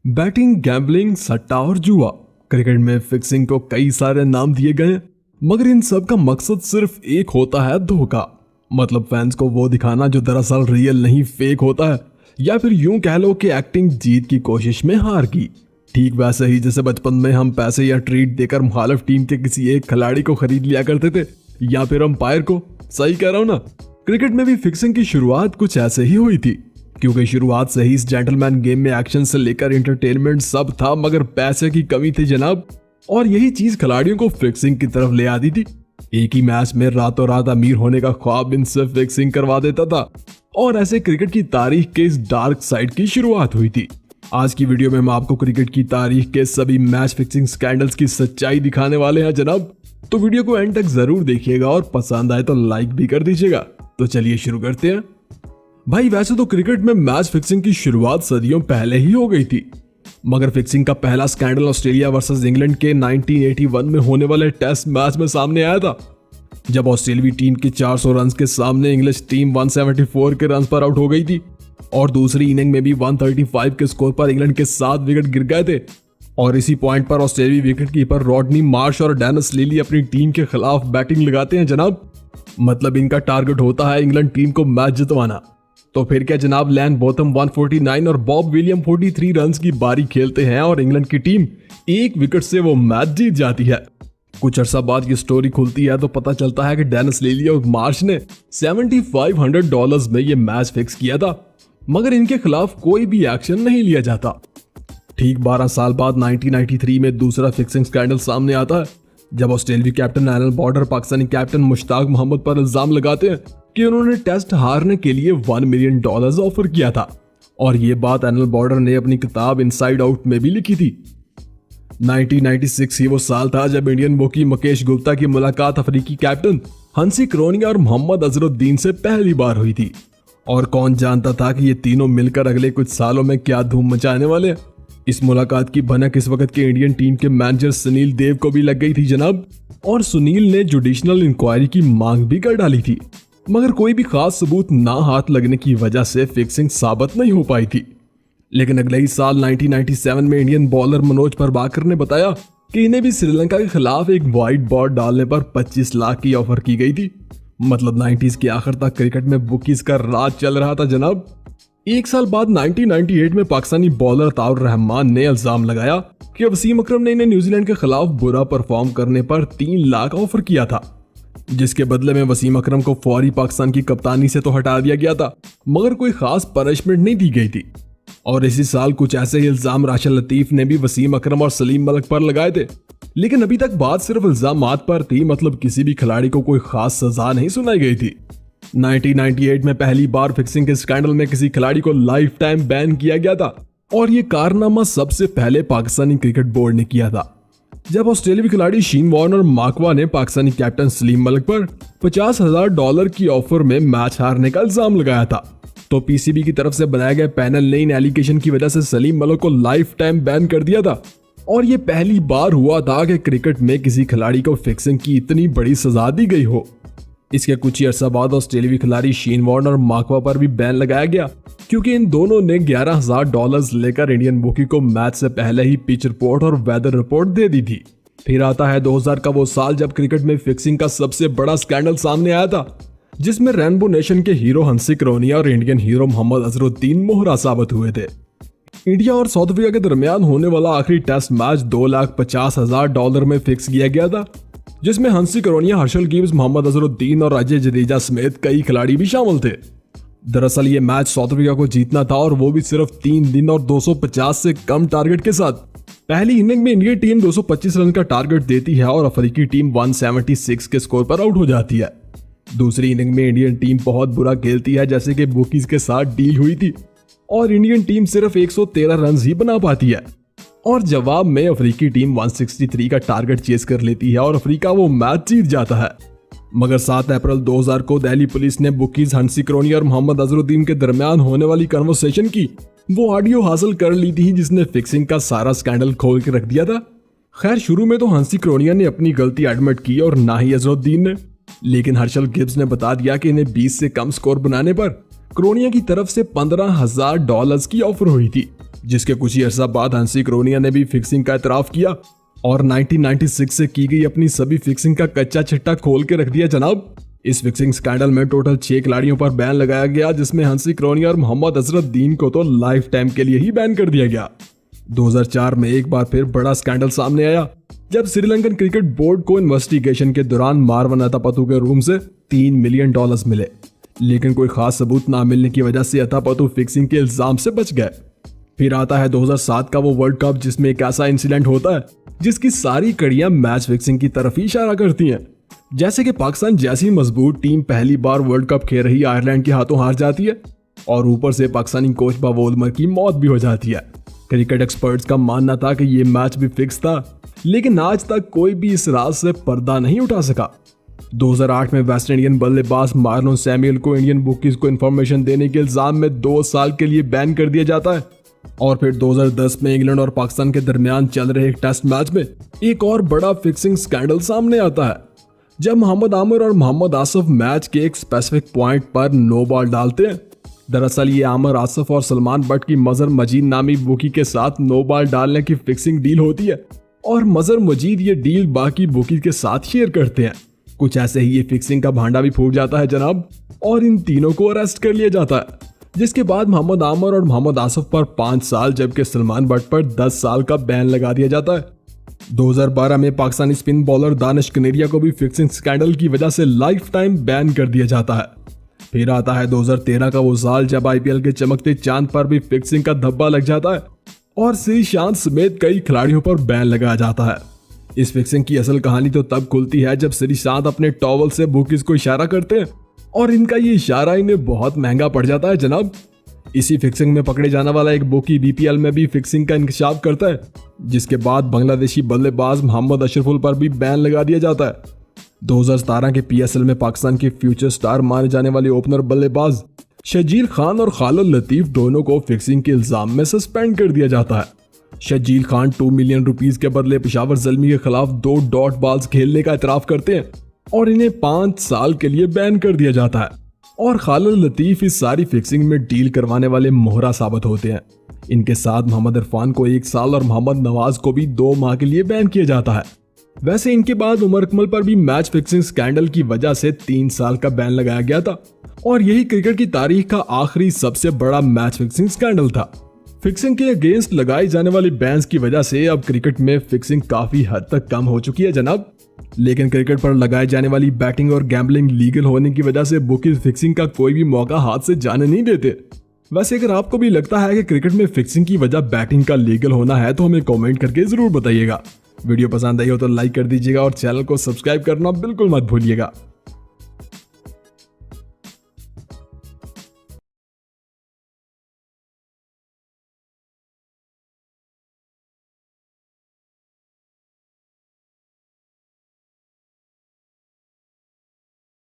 Batting, gambling, सट्टा और जुआ। क्रिकेट में फिक्सिंग को कई सारे नाम दिए गए हैं, मगर इन सब का मकसद सिर्फ एक होता है, धोखा। मतलब फैंस को वो दिखाना जो दरअसल रियल नहीं, फेक होता है, या फिर यूं कह लो कि एक्टिंग जीत की कोशिश में हार की। ठीक वैसे ही जैसे बचपन में हम पैसे या ट्रीट देकर मुखालिफ टीम के किसी एक खिलाड़ी को खरीद लिया करते थे, या फिर अंपायर को। सही कह रहा हूं ना? क्रिकेट में भी फिक्सिंग की शुरुआत कुछ ऐसे ही हुई थी, क्योंकि शुरुआत से ही इस जेंटलमैन गेम में एक्शन से लेकर एंटरटेनमेंट सब था, मगर पैसे की कमी थी जनाब। और यही चीज खिलाड़ियों को फिक्सिंग की तरफ ले आती थी। एक ही मैच में रातों रात अमीर होने का ख्वाब इनसे फिक्सिंग करवा देता था, और ऐसे क्रिकेट की तारीख के इस डार्क साइड की शुरुआत हुई थी। आज की वीडियो में हम आपको क्रिकेट की तारीख के सभी मैच फिक्सिंग स्कैंडल्स की सच्चाई दिखाने वाले हैं जनाब। तो वीडियो को एंड तक जरूर देखिएगा और पसंद आए तो लाइक भी कर दीजिएगा। तो चलिए शुरू करते हैं। भाई वैसे तो क्रिकेट में मैच फिक्सिंग की शुरुआत सदियों पहले ही हो गई थी, मगर फिक्सिंग का पहला स्कैंडल ऑस्ट्रेलिया वर्सेस इंग्लैंड के 1981 में होने वाले टेस्ट मैच में सामने आया था, जब ऑस्ट्रेलियाई टीम की 400 रन के सामने इंग्लिश टीम 174 के रन पर आउट हो गई थी, और दूसरी इनिंग में भी 135 के स्कोर पर इंग्लैंड के 7 विकेट गिर गए थे। और इसी पॉइंट पर ऑस्ट्रेलियाई विकेटकीपर रॉडनी मार्श और डेनिस लिली अपनी टीम के खिलाफ बैटिंग लगाते हैं जनाब। मतलब इनका टारगेट होता है इंग्लैंड टीम को मैच जितवाना। तो फिर क्या जनाब, लैन बोथम 149 और बॉब विलियम 43 रन्स की बारी खेलते हैं और इंग्लैंड की टीम एक विकेट से वो मैच जीत जाती है। कुछ अरसा बाद ये स्टोरी खुलती है तो पता चलता है कि डेनिस लिली और मार्श ने $7,500 में ये मैच फिक्स किया था, मगर इनके खिलाफ कोई भी एक्शन नहीं लिया जाता। ठीक 12 साल बाद 1993 में दूसरा फिक्सिंग स्कैंडल सामने आता है, जब ऑस्ट्रेलियाई कैप्टन एलन बॉर्डर पाकिस्तानी कैप्टन मुश्ताक मोहम्मद पर इल्जाम लगाते हैं कि उन्होंने टेस्ट हारने के लिए $1 मिलियन ऑफर किया था। और ये बात एलन बॉर्डर ने अपनी किताब इनसाइड आउट में भी लिखी थी। 1996 ही वो साल था जब इंडियन बोकी मुकेश गुप्ता की मुलाकात अफ्रीकी कैप्टन हंसी क्रोनिया और मोहम्मद अजरुद्दीन से पहली बार हुई थी। और कौन जानता था कि ये तीनों मिलकर अगले कुछ सालों में क्या धूम मचाने वाले। इस मुलाकात की भनक इस वक्त के इंडियन टीम के मैनेजर सुनील देव को भी लग गई थी जनाब, और सुनील ने जुडिशनल इंक्वायरी की मांग भी कर डाली थी, मगर कोई भी खास सबूत ना हाथ लगने की वजह से फिक्सिंग साबित नहीं हो पाई थी। लेकिन अगले ही साल 1997 में इंडियन बॉलर मनोज प्रभाकर ने बताया कि इन्हें भी श्रीलंका के खिलाफ एक वाइट बॉल डालने पर 25 लाख की ऑफर की गई थी। मतलब 90s के आखिर तक क्रिकेट में बुकीज का राज चल रहा था जनाब। एक साल बाद 1998 में पाकिस्तानी बॉलर अताउर रहमान ने इल्जाम लगाया कि वसीम अकरम ने इन्हें न्यूजीलैंड के खिलाफ बुरा परफॉर्म करने पर 3 लाख ऑफर किया था, जिसके बदले में वसीम अकरम को फौरी पाकिस्तान की कप्तानी से तो हटा दिया गया था, मगर कोई खास पनिशमेंट नहीं दी गई थी। और इसी साल कुछ ऐसे ही इल्जाम राशिद लतीफ ने भी वसीम अकरम और सलीम मलिक पर लगाए थे, लेकिन अभी तक बात सिर्फ इल्जामात पर थी। मतलब किसी भी खिलाड़ी को कोई खास सजा नहीं सुनाई गई थी। 1998 में पहली बार फिक्सिंग के स्कैंडल में किसी खिलाड़ी को लाइफ टाइम बैन किया गया था, और ये कारनामा सबसे पहले पाकिस्तानी क्रिकेट बोर्ड ने किया था, जब ऑस्ट्रेलियाई खिलाड़ी शीन वॉर्न और माकवा ने पाकिस्तानी कैप्टन सलीम मलिक पर $50,000 की ऑफर में मैच हारने का इल्जाम लगाया था। तो पीसीबी की तरफ से बनाए गए पैनल ने इन एलिगेशन की वजह से सलीम मलिक को लाइफ टाइम बैन कर दिया था। और ये पहली बार हुआ था कि क्रिकेट में किसी खिलाड़ी को फिक्सिंग की इतनी बड़ी सजा दी गई हो। इसके कुछ ही अरसा बाद ऑस्ट्रेलियाई खिलाड़ी शीन वॉर्न और माकवा पर भी बैन लगाया गया, क्योंकि इन दोनों ने $11,000 लेकर इंडियन बुकी को मैच से पहले ही पिच रिपोर्ट और वेदर रिपोर्ट दे दी थी। फिर आता है 2000 का वो साल जब क्रिकेट में फिक्सिंग का सबसे बड़ा स्कैंडल सामने आया था, जिसमें रेनबो नेशन के हीरो हंसी क्रोनिया और इंडियन हीरो मोहम्मद अजरुद्दीन मोहरा साबित हुए थे। इंडिया और साउथ अफ्रीका के दरमियान होने वाला आखिरी टेस्ट मैच $2,50,000 में फिक्स किया गया था, जिसमें Hansie Cronje, Herschelle Gibbs, Mohammad Azharuddin और अजय जडेजा समेत कई खिलाड़ी भी शामिल थे। दरअसल ये मैच साउथ अफ्रीका को जीतना था, और वो भी सिर्फ 3 दिन और 250 से कम टारगेट के साथ। पहली इनिंग में इंडियन टीम 225 रन का टारगेट देती है और अफ्रीकी टीम 176 के स्कोर पर आउट हो जाती है। दूसरी इनिंग में इंडियन टीम बहुत बुरा खेलती है, जैसे कि बुकीज के साथ डील हुई थी, और इंडियन टीम सिर्फ 113 रन ही बना पाती है। और जवाब में अफ्रीकी टीम 163 का टारगेट चेस कर लेती है और अफ्रीका वो मैच जीत जाता है। मगर 7 अप्रैल 2000 को दिल्ली पुलिस ने बुकीज हंसी क्रोनिया और मोहम्मद अजरुद्दीन के दरमियान होने वाली कन्वर्सेशन की वो ऑडियो हासिल कर ली थी, जिसने फिक्सिंग का सारा स्कैंडल खोल के रख दिया था। खैर शुरू में तो हंसी क्रोनिया ने अपनी गलती एडमिट की और ना ही अजरुद्दीन ने, लेकिन हर्षल गिब्स ने बता दिया कि इन्हें 20 से कम स्कोर बनाने पर क्रोनिया की तरफ से $15,000 की ऑफर हुई थी, जिसके कुछ ही अर्सा बाद हंसी क्रोनिया ने भी फिक्सिंग का एतराफ किया और 1996 से की गई अपनी सभी फिक्सिंग का कच्चा चिट्टा खोल के रख दिया जनाब। इस फिक्सिंग स्कैंडल में टोटल 6 खिलाड़ियों पर बैन लगाया गया, जिसमें हंसी क्रोनिया और मोहम्मद अजहरुद्दीन को तो लाइफ टाइम के लिए ही बैन कर दिया गया। 2004 में एक बार फिर बड़ा स्कैंडल सामने आया जब श्रीलंकन क्रिकेट बोर्ड को इन्वेस्टिगेशन के दौरान मारवन अतापतु के रूम से $3 मिलियन मिले, लेकिन कोई खास सबूत ना मिलने की वजह से अतापतु फिक्सिंग के इल्जाम से बच गए। फिर आता है 2007 का वो वर्ल्ड कप जिसमें एक ऐसा इंसिडेंट होता है जिसकी सारी कड़ियां मैच फिक्सिंग की तरफ ही इशारा करती हैं। जैसे कि पाकिस्तान जैसी मजबूत टीम पहली बार वर्ल्ड कप खेल रही आयरलैंड के हाथों हार जाती है और ऊपर से पाकिस्तानी कोच बाबा उमर की मौत भी हो जाती है। क्रिकेट एक्सपर्ट्स का मानना था कि ये मैच भी फिक्स था, लेकिन आज तक कोई भी इस राज से पर्दा नहीं उठा सका। 2008 में वेस्ट इंडियन बल्लेबाज मार्लोन सैमुअल को इंडियन बुकीज को इन्फॉर्मेशन देने के इल्जाम में 2 साल के लिए बैन कर दिया जाता है। और फिर 2010 में इंग्लैंड और पाकिस्तान के दरमियान चल रहे एक टेस्ट मैच में एक और बड़ा फिक्सिंग स्कैंडल सामने आता है, जब मोहम्मद आमिर और मोहम्मद आसिफ मैच के एक स्पेसिफिक पॉइंट पर नो बॉल डालते हैं। दरअसल ये आमिर आसिफ और सलमान बट की मजहर मजीद नामी बुकी के साथ नो बॉल डालने की फिक्सिंग डील होती है और मजहर मजीद ये डील बाकी बुकी के साथ शेयर करते हैं। कुछ ऐसे ही ये फिक्सिंग का भांडा भी फूट जाता है जनाब और इन तीनों को अरेस्ट कर लिया जाता है, जिसके बाद मोहम्मद आमिर और मोहम्मद आसिफ पर 5 साल जबकि सलमान बट पर 10 साल का बैन लगा दिया जाता है। 2012 में पाकिस्तानी स्पिन बॉलर दानिश कनेरिया को भी फिक्सिंग स्कैंडल की वजह से लाइफ टाइम बैन कर दिया जाता है। फिर आता है 2013 का वो साल जब आईपीएल के चमकते चांद पर भी फिक्सिंग का धब्बा लग जाता है और श्रीशांत समेत कई खिलाड़ियों पर बैन लगाया जाता है। इस फिक्सिंग की असल कहानी तो तब खुलती है जब श्रीशांत अपने टॉवल से बुकीज को इशारा करते हैं और इनका ये इशारा इन्हें बहुत महंगा पड़ जाता है जनाब। इसी फिक्सिंग में पकड़े जाने वाला एक बुकी बीपीएल में भी फिक्सिंग का इंकशाफ करता है, जिसके बाद बांग्लादेशी बल्लेबाज मोहम्मद अशरफुल पर भी बैन लगा दिया जाता है। 2017 के पीएसएल में पाकिस्तान के फ्यूचर स्टार माने जाने वाले ओपनर बल्लेबाज शजील खान और खालिद लतीफ दोनों को फिक्सिंग के इल्जाम में सस्पेंड कर दिया जाता है। शजील खान 2 मिलियन रुपीस के बदले पेशावर ज़ल्मी के खिलाफ 2 डॉट बॉल्स खेलने का इतराफ करते हैं और इन्हें 5 साल के लिए बैन कर दिया जाता है। और खालिद लतीफ इस सारी फिक्सिंग में डील करवाने वाले मोहरा साबित होते हैं। इनके साथ मोहम्मद इरफान को 1 साल और मोहम्मद नवाज को भी 2 माह के लिए बैन किया जाता है। वैसे इनके बाद उमर अकमल पर भी मैच फिक्सिंग स्कैंडल की वजह से 3 साल का बैन लगाया गया था और यही क्रिकेट की तारीख का आखिरी सबसे बड़ा मैच फिक्सिंग स्कैंडल था। फिक्सिंग के अगेंस्ट लगाई जाने वाली बैन्स की वजह से अब क्रिकेट में फिक्सिंग काफी हद तक कम हो चुकी है जनाब, लेकिन क्रिकेट पर लगाई जाने वाली बैटिंग और गैम्बलिंग लीगल होने की वजह से बुकीज फिक्सिंग का कोई भी मौका हाथ से जाने नहीं देते। वैसे अगर आपको भी लगता है कि क्रिकेट में फिक्सिंग की वजह बैटिंग का लीगल होना है तो हमें कमेंट करके जरूर बताइएगा। वीडियो पसंद आई हो तो लाइक कर दीजिएगा और चैनल को सब्सक्राइब करना बिल्कुल मत भूलिएगा।